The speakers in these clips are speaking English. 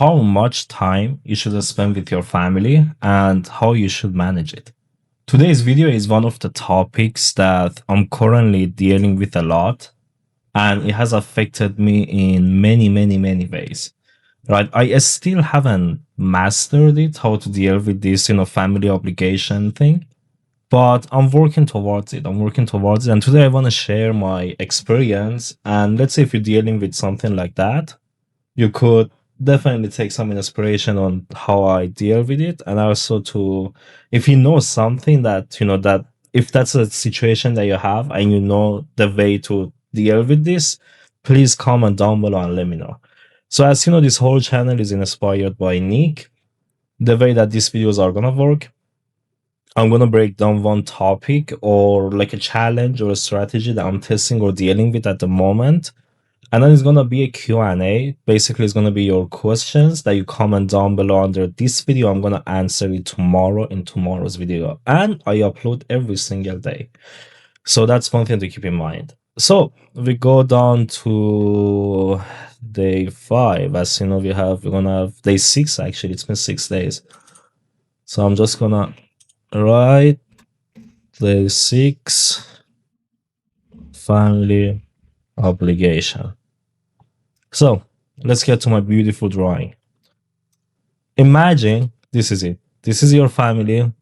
how much time you should spend with your family and how you should manage it. Today's video is one of the topics that I'm currently dealing with a lot, and it has affected me in many ways. Right? I still haven't mastered it, how to deal with this, family obligation thing, but I'm working towards it. And today I want to share my experience. And let's say if you're dealing with something like that, you could definitely take some inspiration on how I deal with it. And also to, if you know something that, that if that's a situation that you have and you know the way to deal with this, please comment down below and let me know. So as you know, this whole channel is inspired by Nick. The way that these videos are gonna work, I'm gonna break down one topic or like a challenge or a strategy that I'm testing or dealing with at the moment. And then it's gonna be a Q&A. Basically, it's gonna be your questions that you comment down below under this video. I'm gonna answer it tomorrow in tomorrow's video. And I upload every single day. So that's one thing to keep in mind. So we go down to day 5. As you know, we're gonna have day 6 actually. It's been 6 days. So I'm just gonna write day 6 family obligation. So let's get to my beautiful drawing. Imagine this is it. This is your family.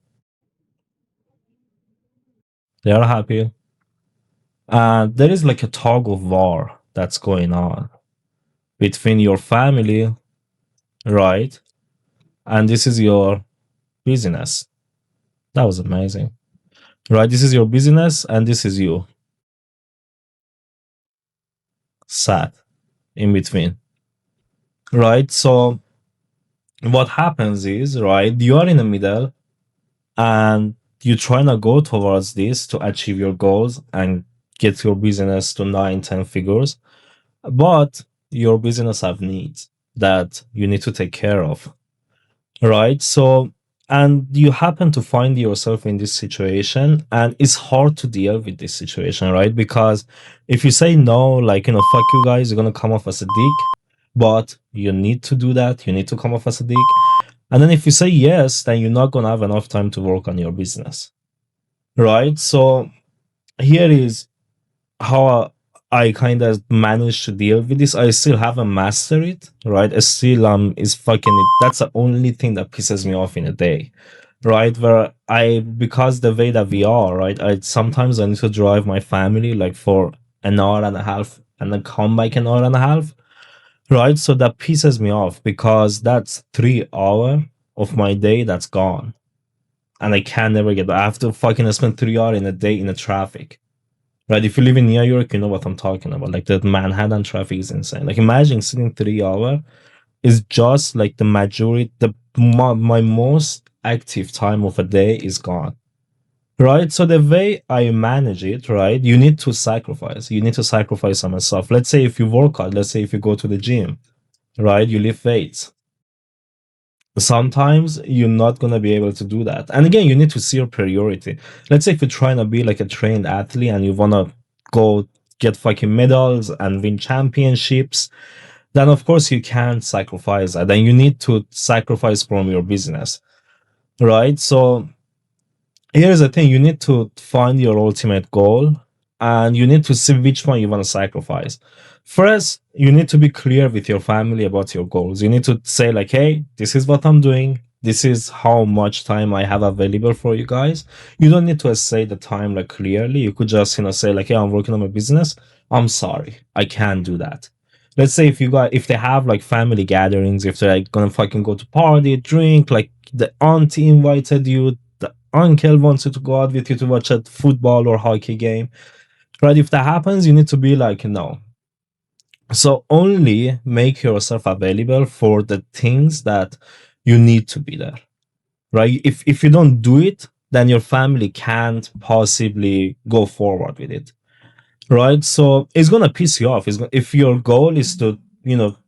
They are happy. And there is like a tug of war that's going on between your family, right? And this is your business. That was amazing. Right? This is your business and this is you. Sad in between. Right? So what happens is, right, you are in the middle and you're trying to go towards this to achieve your goals and get your business to 9-10 figures, but your business have needs that you need to take care of, right? So and you happen to find yourself in this situation and it's hard to deal with this situation, right? Because if you say no, like, fuck you guys, you're gonna come off as a dick, but you need to do that, you need to come off as a dick. And then if you say yes, then you're not gonna have enough time to work on your business, right? So here is how I kind of managed to deal with this. I still haven't mastered it, right? I still is fucking it. That's the only thing that pisses me off in a day, right? Where because the way that we are, right? I need to drive my family like for an hour and a half and then come back an hour and a half, right? So that pisses me off because that's 3 hours of my day that's gone, and I can never get back. I have to fucking spend 3 hours in a day in the traffic. Right, if you live in New York, you know what I'm talking about. Like the Manhattan traffic is insane. Like imagine sitting 3 hours is just like the majority, my most active time of a day is gone. Right, so the way I manage it, right, you need to sacrifice. You need to sacrifice some stuff. Let's say if you work out, let's say if you go to the gym, right, you lift weights. Sometimes you're not going to be able to do that. And again, you need to see your priority. Let's say if you're trying to be like a trained athlete and you want to go get fucking medals and win championships, then of course you can't sacrifice that. Then you need to sacrifice from your business, right? So here's the thing. You need to find your ultimate goal and you need to see which one you want to sacrifice. First, you need to be clear with your family about your goals. You need to say like, hey, this is what I'm doing. This is how much time I have available for you guys. You don't need to say the time like clearly. You could just, say like, hey, I'm working on my business. I'm sorry, I can't do that. Let's say if they have like family gatherings, if they're like gonna fucking go to party, drink, like the auntie invited you, the uncle wants you to go out with you to watch a football or hockey game, right? If that happens, you need to be like, no. So only make yourself available for the things that you need to be there, right? If you don't do it, then your family can't possibly go forward with it, right? So it's gonna piss you off. If your goal is to,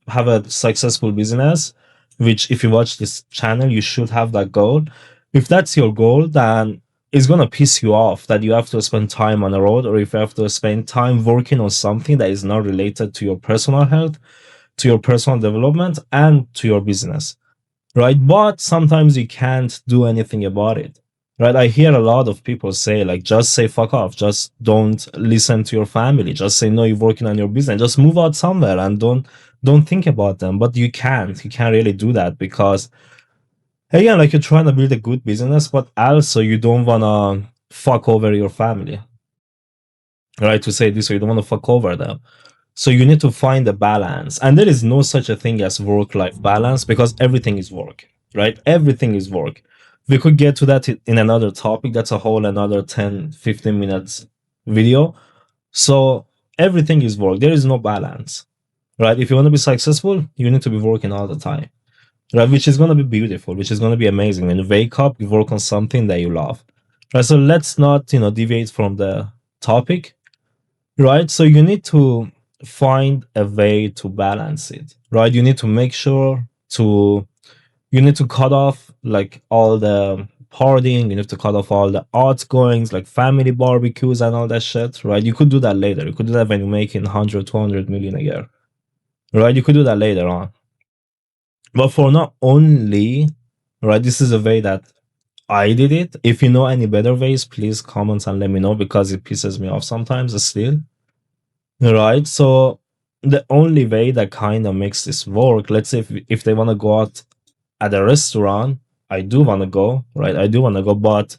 have a successful business, which if you watch this channel, you should have that goal. If that's your goal, then it's gonna piss you off that you have to spend time on the road, or if you have to spend time working on something that is not related to your personal health to your personal development and to your business, right? But sometimes you can't do anything about it, right? I hear a lot of people say, like, just say fuck off, just don't listen to your family, just say no, you're working on your business, just move out somewhere and don't think about them. But you can't really do that, because again, like, you're trying to build a good business, but also you don't want to fuck over your family, right? To say this way, you don't want to fuck over them. So you need to find a balance. And there is no such a thing as work-life balance, because everything is work, right? Everything is work. We could get to that in another topic. That's a whole another 10, 15 minutes video. So everything is work. There is no balance, right? If you want to be successful, you need to be working all the time, right? Which is going to be beautiful, which is going to be amazing. When you wake up, you work on something that you love, right? So let's not, deviate from the topic, right? So you need to find a way to balance it, right? You need to make sure to you need to cut off, like, all the partying. You need to cut off all the outgoings, like family barbecues and all that shit, right? You could do that later. You could do that when you're making 100, 200 million a year, right? You could do that later on. But for not only, right, this is a way that I did it. If you know any better ways, please comment and let me know, because it pisses me off sometimes still. Right. So the only way that kind of makes this work, let's say if they want to go out at a restaurant, I do want to go, right? I do want to go, but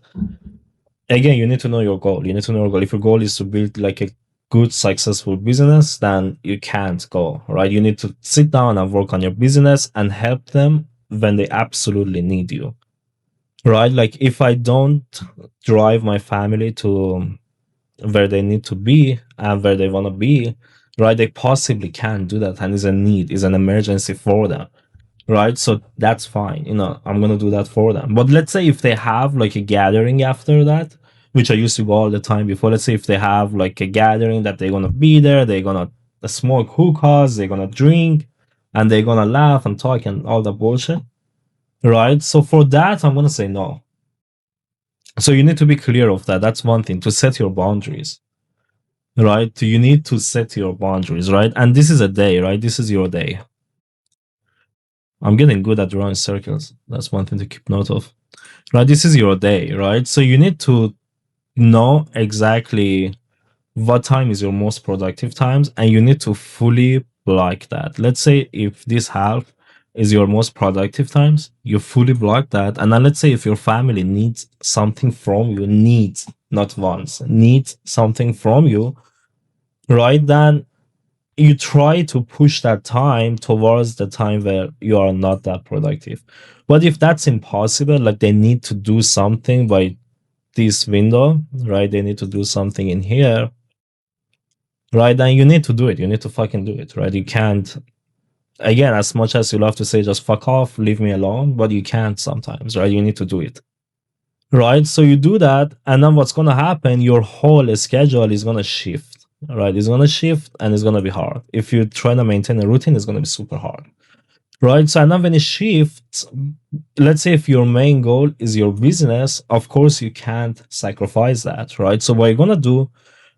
again, you need to know your goal. You need to know your goal. If your goal is to build like a good, successful business, then you can't go, right? You need to sit down and work on your business and help them when they absolutely need you, right? Like, if I don't drive my family to where they need to be and where they want to be, right? They possibly can do that, and is a need, is an emergency for them, right? So that's fine. I'm gonna do that for them. But let's say if they have like a gathering after that, which I used to go all the time before. Let's say if they have like a gathering that they're gonna be there, they're gonna smoke hookahs, they're gonna drink, and they're gonna laugh and talk and all that bullshit, right? So for that, I'm gonna say no. So you need to be clear of that. That's one thing, to set your boundaries, right? You need to set your boundaries, right? And this is a day, right? This is your day. I'm getting good at drawing circles. That's one thing to keep note of, right? This is your day, right? So you need to know exactly what time is your most productive times, and you need to fully block that. Let's say if this half is your most productive times, you fully block that. And then let's say if your family needs something from you, needs, not wants, needs something from you, right? Then you try to push that time towards the time where you are not that productive. But if that's impossible, like they need to do something by this window, right? They need to do something in here, right? Then you need to do it. You need to fucking do it, right? You can't, again, as much as you love to say just fuck off, leave me alone, but you can't sometimes, right? You need to do it, right? So you do that, and then what's gonna happen? Your whole schedule is gonna shift, right? It's gonna shift, and it's gonna be hard. If you're trying to maintain a routine, it's gonna be super hard, right? So, and then when it shifts, let's say if your main goal is your business, of course you can't sacrifice that, right? So what you're gonna do,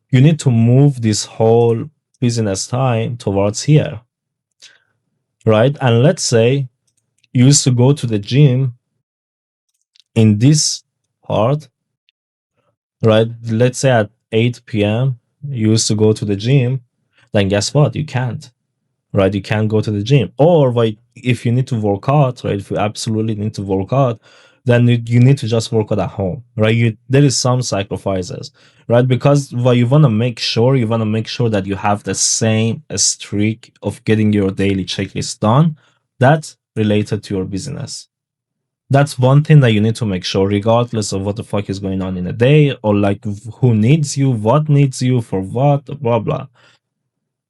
you need to move this whole business time towards here, right? And let's say you used to go to the gym in this part, right? Let's say at 8 p.m. you used to go to the gym, then guess what? You can't, right? You can't go to the gym. Or like, if you need to work out, right? If you absolutely need to work out, then you need to just work out at home, right? There is some sacrifices, right? Because what you want to make sure, that you have the same streak of getting your daily checklist done that's related to your business. That's one thing that you need to make sure, regardless of what the fuck is going on in a day, or like who needs you, what needs you, for what, blah blah.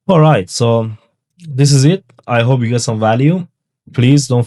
All right, so this is it. I hope you get some value. Please don't